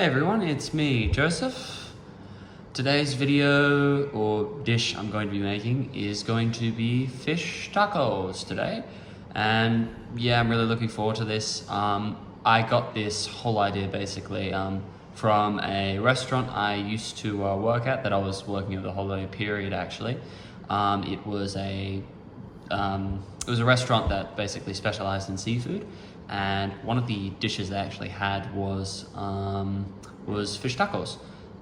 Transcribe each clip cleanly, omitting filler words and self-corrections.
Hey everyone, it's me, Joseph. Today's video or dish I'm going to be making is going to be fish tacos today. And yeah, I'm really looking forward to this. I got this whole idea basically from a restaurant I used to work at that I was working at the holiday period actually. It was a restaurant that basically specialized in seafood, and one of the dishes they actually had was fish tacos.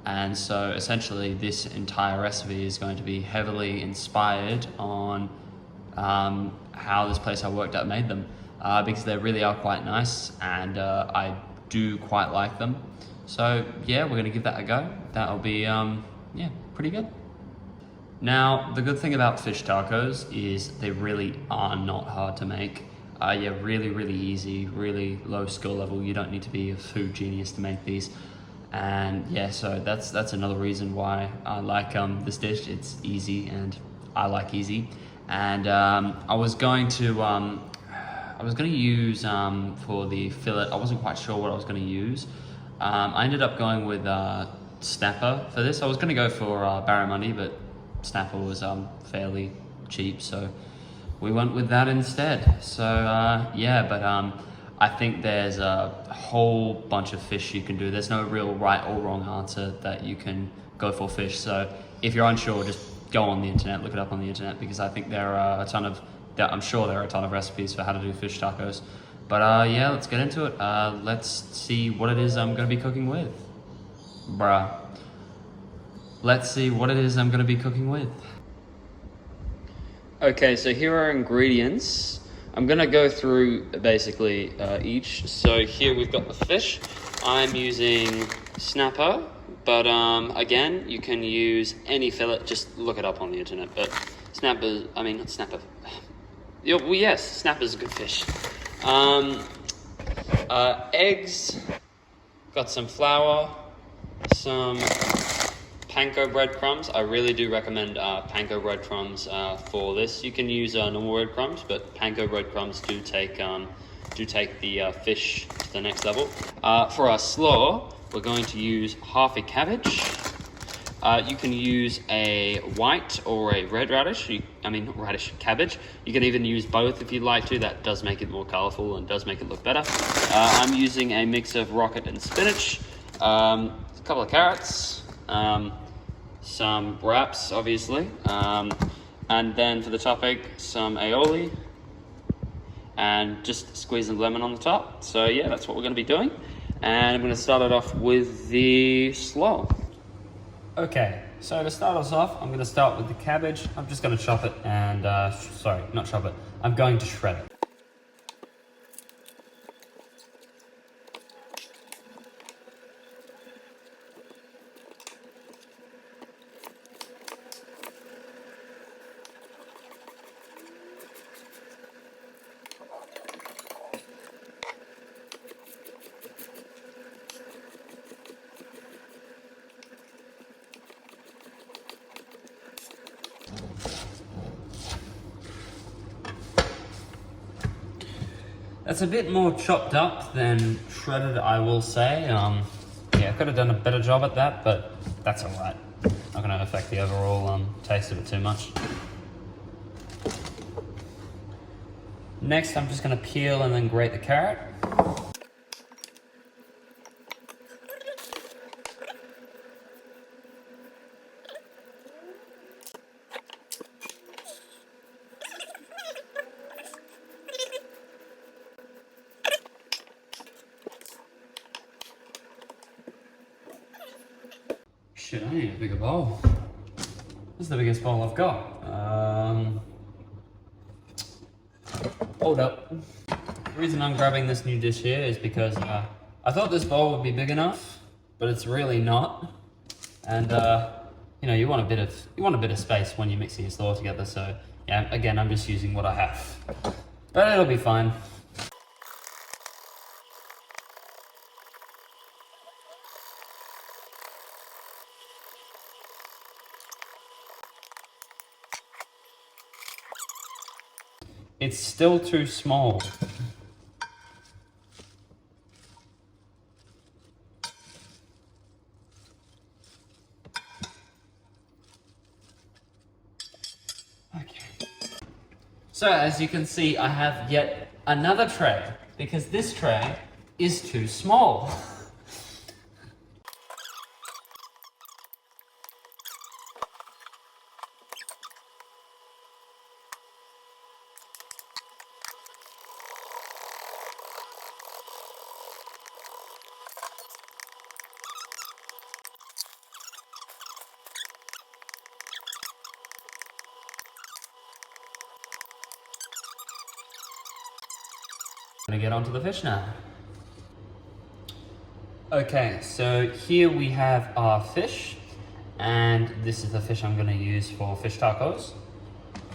And so essentially this entire recipe is going to be heavily inspired on how this place I worked at made them, because they really are quite nice, and I do quite like them. So yeah, we're gonna give that a go. That'll be yeah, pretty good. Now, the good thing about fish tacos is they really are not hard to make. Yeah, really easy, really low skill level. You don't need to be a food genius to make these. And yeah, so that's another reason why I like this dish. It's easy and I like easy. And I was going to use for the fillet, I wasn't quite sure what I was going to use. I ended up going with snapper for this. I was going to go for barramundi, but snapper was fairly cheap, so we went with that instead. So yeah, but I think there's a whole bunch of fish you can do. There's no real right or wrong answer that you can go for fish. So if you're unsure, just go on the internet, look it up on the internet, because I think there are I'm sure there are a ton of recipes for how to do fish tacos. But yeah, let's get into it. Let's see what it is I'm gonna be cooking with. Let's see what it is I'm gonna be cooking with. Okay, so here are ingredients. I'm gonna go through basically each. So here we've got the fish. I'm using snapper, but again, you can use any fillet. Just look it up on the internet. But snapper, I mean not snapper. Yeah, well, yes, snapper's a good fish. Eggs. Got some flour, some panko breadcrumbs. I really do recommend panko breadcrumbs for this. You can use normal breadcrumbs, but panko breadcrumbs do take the fish to the next level. For our slaw, we're going to use half a cabbage. You can use a white or a red radish. Cabbage. You can even use both if you'd like to. That does make it more colorful and does make it look better. I'm using a mix of rocket and spinach, a couple of carrots, some wraps, obviously, and then for the top egg, some aioli, and just squeeze some lemon on the top. So yeah, that's what we're going to be doing, and I'm going to start it off with the slaw. Okay, so to start us off, I'm going to start with the cabbage. I'm just going to chop it and, sorry, not chop it, I'm going to shred it. That's a bit more chopped up than shredded, I will say. Yeah, I could have done a better job at that, but that's all right. Not going to affect the overall taste of it too much. Next, I'm just going to peel and then grate the carrot. Shit, I need a bigger bowl. This is the biggest bowl I've got. Hold up. The reason I'm grabbing this new dish here is because I thought this bowl would be big enough, but it's really not. And you know, you want a bit of space when you're mixing your slaw together. So yeah, again, I'm just using what I have, but it'll be fine. It's still too small. So as you can see, I have yet another tray because this tray is too small. I'm gonna get onto the fish now. Okay, so here we have our fish, and this is the fish I'm gonna use for fish tacos.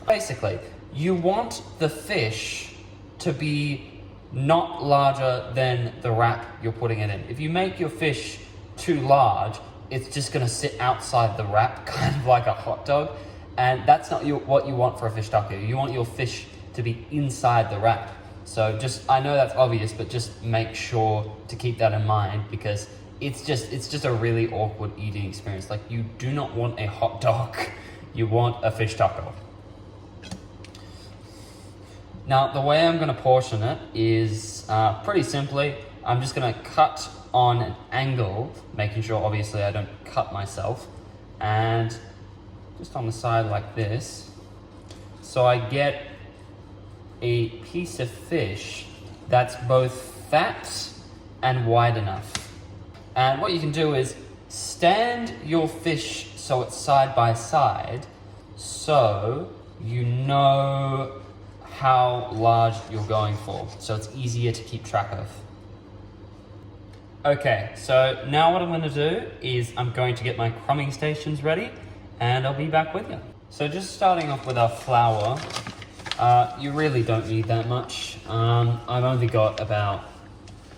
Basically, you want the fish to be not larger than the wrap you're putting it in. If you make your fish too large, it's just gonna sit outside the wrap, kind of like a hot dog, and that's not what you want for a fish taco. You want your fish to be inside the wrap. So I know that's obvious, but just make sure to keep that in mind because it's just a really awkward eating experience. Like, you do not want a hot dog, you want a fish taco. Now, the way I'm gonna portion it is pretty simply, I'm just gonna cut on an angle, making sure obviously I don't cut myself, and just on the side like this. So I get a piece of fish that's both fat and wide enough. And what you can do is stand your fish so it's side by side so you know how large you're going for, so it's easier to keep track of. Okay, so now what I'm going to do is I'm going to get my crumbing stations ready and I'll be back with you. So just starting off with our flour. You really don't need that much. I've only got about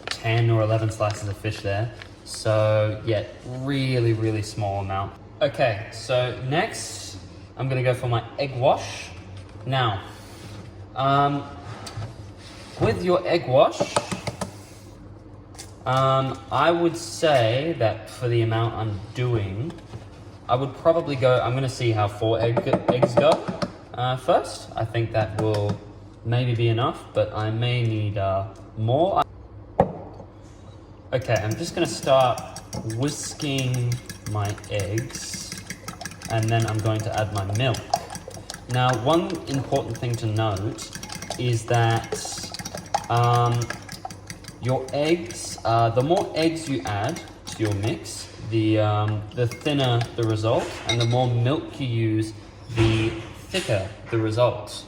10 or 11 slices of fish there. So yeah, really small amount. Okay, so next I'm gonna go for my egg wash. Now, with your egg wash, I would say that for the amount I'm doing, I would probably go, I'm gonna see how 4 eggs go. First, I think that will maybe be enough, but I may need more. Okay, I'm just gonna start whisking my eggs, and then I'm going to add my milk. Now, one important thing to note is that your eggs, the more eggs you add to your mix, the thinner the result, and the more milk you use, the thicker the result.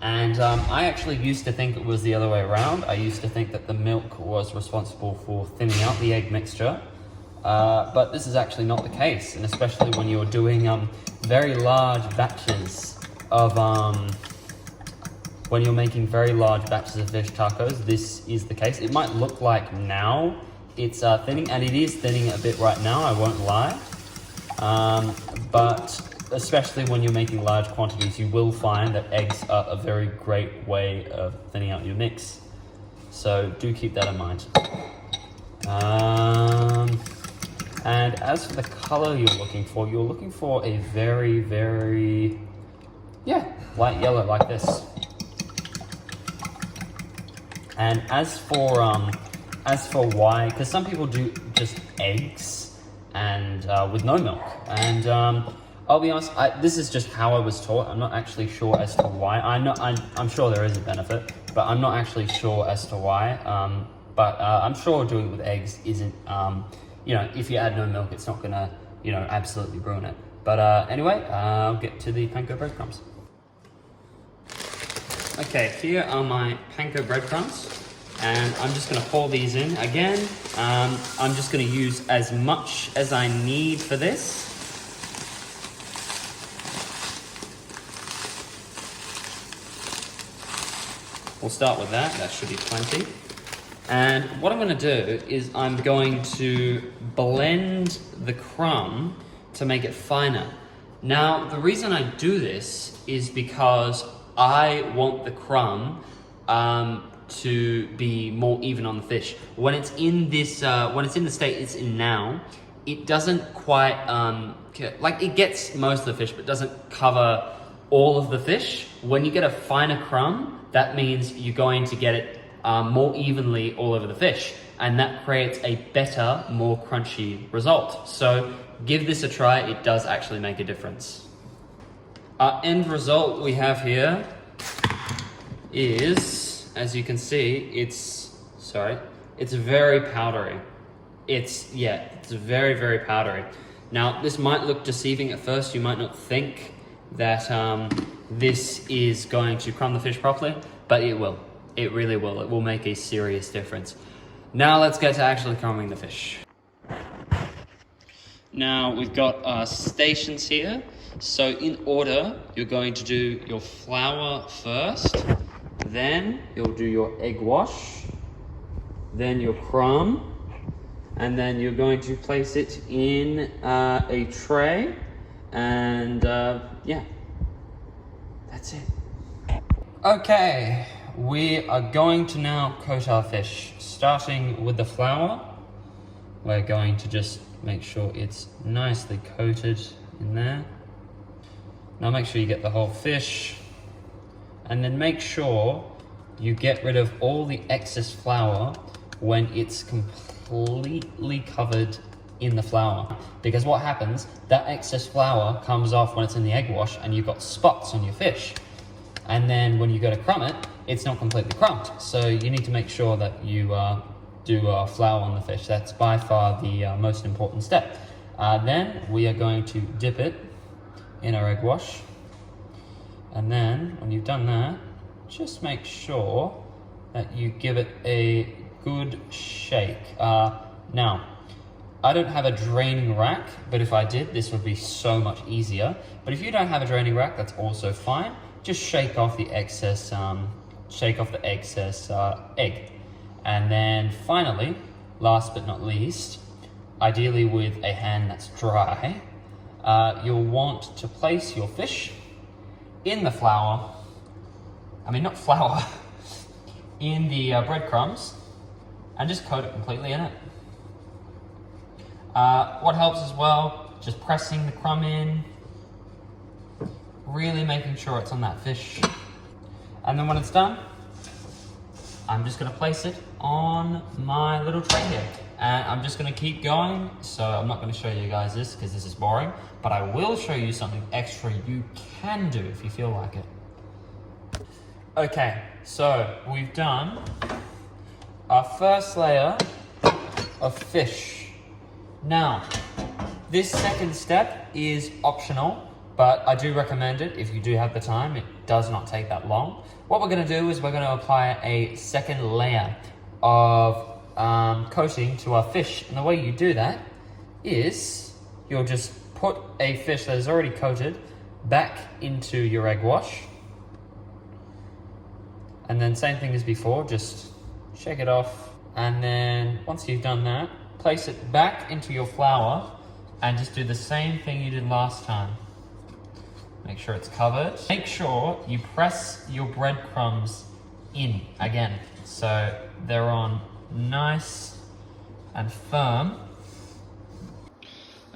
And I actually used to think it was the other way around. I used to think that the milk was responsible for thinning out the egg mixture, but this is actually not the case, and especially when you're doing very large batches of when you're making very large batches of fish tacos, this is the case. It might look like now it's thinning, and it is thinning a bit right now, I won't lie, but especially when you're making large quantities, you will find that eggs are a very great way of thinning out your mix. So do keep that in mind. And as for the color you're looking for a very, light yellow like this. And as for why, because some people do just eggs and with no milk, and I'll be honest, this is just how I was taught. I'm not actually sure as to why. I'm sure there is a benefit, but I'm not actually sure as to why. But I'm sure doing it with eggs isn't, if you add no milk, it's not gonna, absolutely ruin it. But anyway, I'll get to the panko breadcrumbs. Okay, here are my panko breadcrumbs, and I'm just gonna pour these in. Again, I'm just gonna use as much as I need for this. We'll start with that should be plenty. And what I'm going to do is I'm going to blend the crumb to make it finer. Now, the reason I do this is because I want the crumb to be more even on the fish. When it's in this, when it's in the state it's in now, it doesn't quite, like it gets most of the fish, but doesn't cover all of the fish. When you get a finer crumb, that means you're going to get it more evenly all over the fish. And that creates a better, more crunchy result. So give this a try, it does actually make a difference. Our end result we have here is, as you can see, it's very powdery. It's very, very powdery. Now, this might look deceiving at first. You might not think that this is going to crumb the fish properly, but it will. It really will. It will make a serious difference. Now let's get to actually crumbing the fish. Now we've got our stations here. So in order, you're going to do your flour first, then you'll do your egg wash, then your crumb, and then you're going to place it in a tray, and yeah, that's it. Okay, we are going to now coat our fish. Starting with the flour, we're going to just make sure it's nicely coated in there. Now make sure you get the whole fish, and then make sure you get rid of all the excess flour when it's completely covered in the flour. Because what happens, that excess flour comes off when it's in the egg wash and you've got spots on your fish. And then when you go to crumb it, it's not completely crumbed. So you need to make sure that you do flour on the fish. That's by far the most important step. Then we are going to dip it in our egg wash. And then when you've done that, just make sure that you give it a good shake. Now, I don't have a draining rack, but if I did, this would be so much easier. But if you don't have a draining rack, that's also fine. Just shake off the excess, egg. And then finally, last but not least, ideally with a hand that's dry, you'll want to place your fish in the flour. Not flour, in the breadcrumbs, and just coat it completely in it. What helps as well, just pressing the crumb in, really making sure it's on that fish. And then when it's done, I'm just gonna place it on my little tray here. And I'm just gonna keep going. So I'm not gonna show you guys this because this is boring, but I will show you something extra you can do if you feel like it. Okay, so we've done our first layer of fish. Now, this second step is optional, but I do recommend it if you do have the time. It does not take that long. What we're gonna do is we're gonna apply a second layer of coating to our fish. And the way you do that is you'll just put a fish that is already coated back into your egg wash. And then same thing as before, just shake it off. And then once you've done that, place it back into your flour and just do the same thing you did last time. Make sure it's covered. Make sure you press your breadcrumbs in again, so they're on nice and firm.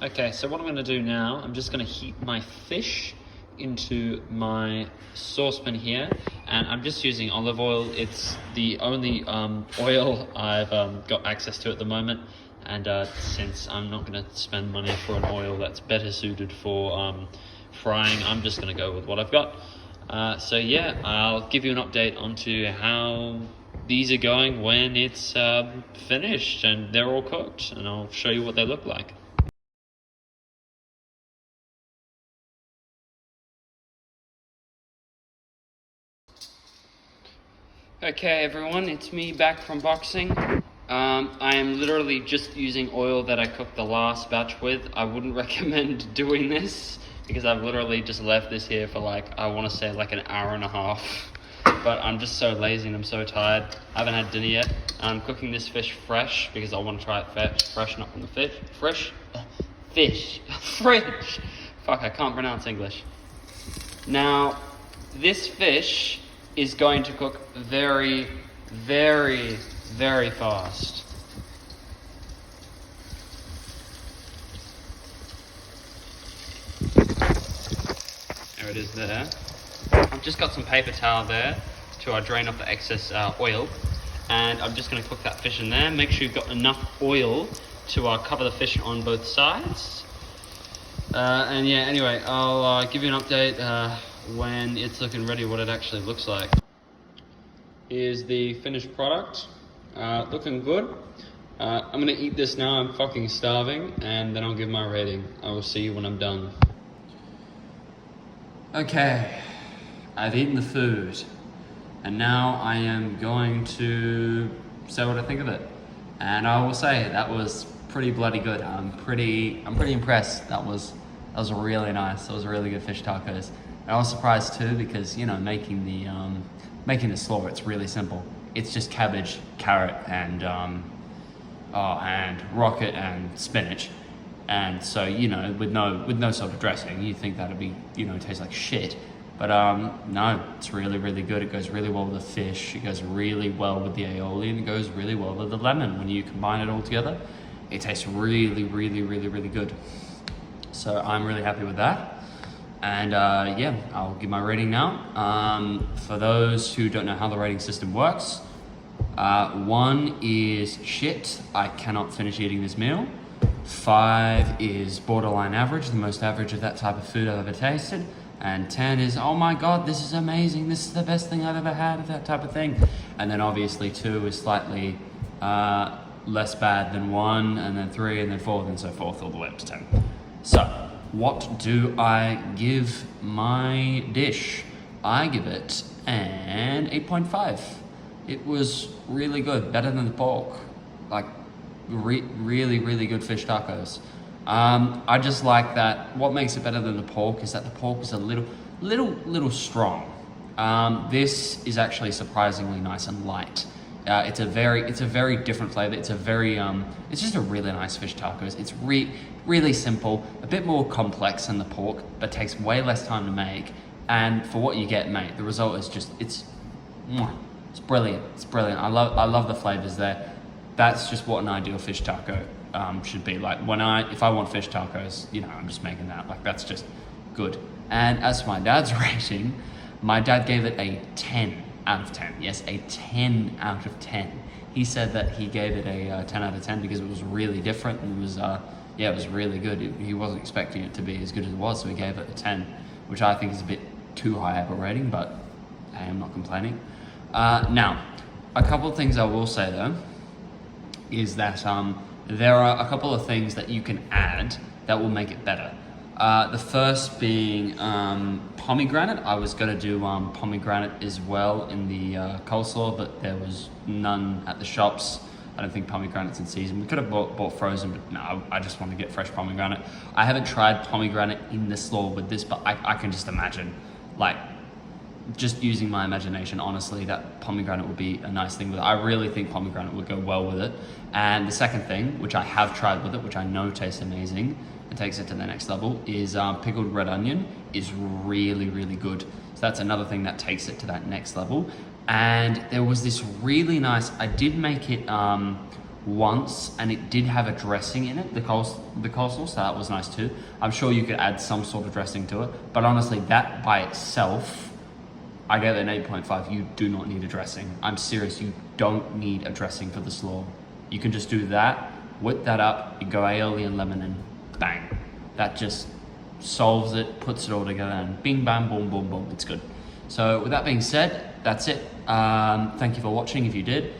Okay, so what I'm gonna do now, I'm just gonna heat my fish into my saucepan here, and I'm just using olive oil. It's the only oil I've got access to at the moment, and since I'm not gonna spend money for an oil that's better suited for frying, I'm just gonna go with what I've got. So yeah, I'll give you an update onto how these are going when it's finished and they're all cooked, and I'll show you what they look like. Okay everyone, it's me back from boxing. I am literally just using oil that I cooked the last batch with. I wouldn't recommend doing this because I've literally just left this here for I want to say an hour and a half. But I'm just so lazy and I'm so tired. I haven't had dinner yet. I'm cooking this fish fresh because I want to try it fresh, not from the fish. Fresh. Fuck, I can't pronounce English. Now, this fish is going to cook very, very, very fast. There it is there. I've just got some paper towel there to drain off the excess oil, and I'm just going to cook that fish in there. Make sure you've got enough oil to cover the fish on both sides. And yeah, anyway, I'll give you an update when it's looking ready, what it actually looks like. Here's the finished product, looking good. I'm gonna eat this now, I'm fucking starving, and then I'll give my rating. I will see you when I'm done. Okay, I've eaten the food, and now I am going to say what I think of it. And I will say, that was pretty bloody good. I'm pretty impressed. That was really nice. That was really good fish tacos. And I was surprised too, because you know, making the slaw, it's really simple. It's just cabbage, carrot, and rocket and spinach. And so, you know, with no sort of dressing, you think that'd be, you know, taste like shit. But no, it's really, really good. It goes really well with the fish. It goes really well with the aioli, and it goes really well with the lemon. When you combine it all together, it tastes really, really, really, really good. So I'm really happy with that. And yeah, I'll give my rating now. For those who don't know how the rating system works, 1 is shit, I cannot finish eating this meal. 5 is borderline average, the most average of that type of food I've ever tasted. And 10 is, oh my God, this is amazing, this is the best thing I've ever had, that type of thing. And then obviously 2 is slightly less bad than 1, and then 3, and then 4, and so forth, all the way up to 10. So, what do I give my dish? I give it an 8.5. It was really good, better than the pork. Like, really, really good fish tacos. I just like that. What makes it better than the pork is that the pork is a little strong. This is actually surprisingly nice and light. It's a very different flavor. It's just a really nice fish tacos. It's really simple, a bit more complex than the pork, but takes way less time to make. And for what you get, mate, the result is just, it's brilliant. It's brilliant. I love the flavors there. That's just what an ideal fish taco should be like. If I want fish tacos, you know, I'm just making that. Like, that's just good. And as for my dad's rating, my dad gave it a 10 out of 10. Yes, a 10 out of 10. He said that he gave it a 10 out of 10 because it was really different, and it was it was really good. He wasn't expecting it to be as good as it was, so he gave it a 10, which I think is a bit too high of a rating, but I am not complaining. Now, a couple of things I will say though is that there are a couple of things that you can add that will make it better. The first being pomegranate. I was going to do pomegranate as well in the coleslaw, but there was none at the shops. I don't think pomegranate's in season. We could have bought frozen, but no, I just want to get fresh pomegranate. I haven't tried pomegranate in the slaw with this, but I can just imagine, like, just using my imagination, honestly, that pomegranate would be a nice thing with it. I really think pomegranate would go well with it. And the second thing, which I have tried with it, which I know tastes amazing and takes it to the next level, is pickled red onion is really, really good. So that's another thing that takes it to that next level. And there was this really nice, I did make it once, and it did have a dressing in it, the coleslaw, so that was nice too. I'm sure you could add some sort of dressing to it, but honestly, that by itself, I gave it an 8.5. You do not need a dressing. I'm serious, you don't need a dressing for the slaw. You can just do that, whip that up, you go aioli and lemon, and bang. That just solves it, puts it all together, and bing, bam, boom, boom, boom, it's good. So with that being said, that's it. Thank you for watching if you did.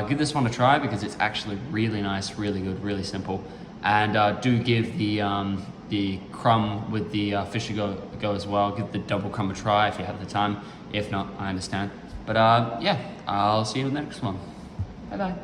Give this one a try because it's actually really nice, really good, really simple. And do give the crumb with the fish a go as well. Give the double crumb a try if you have the time. If not, I understand. But yeah, I'll see you in the next one. Bye-bye.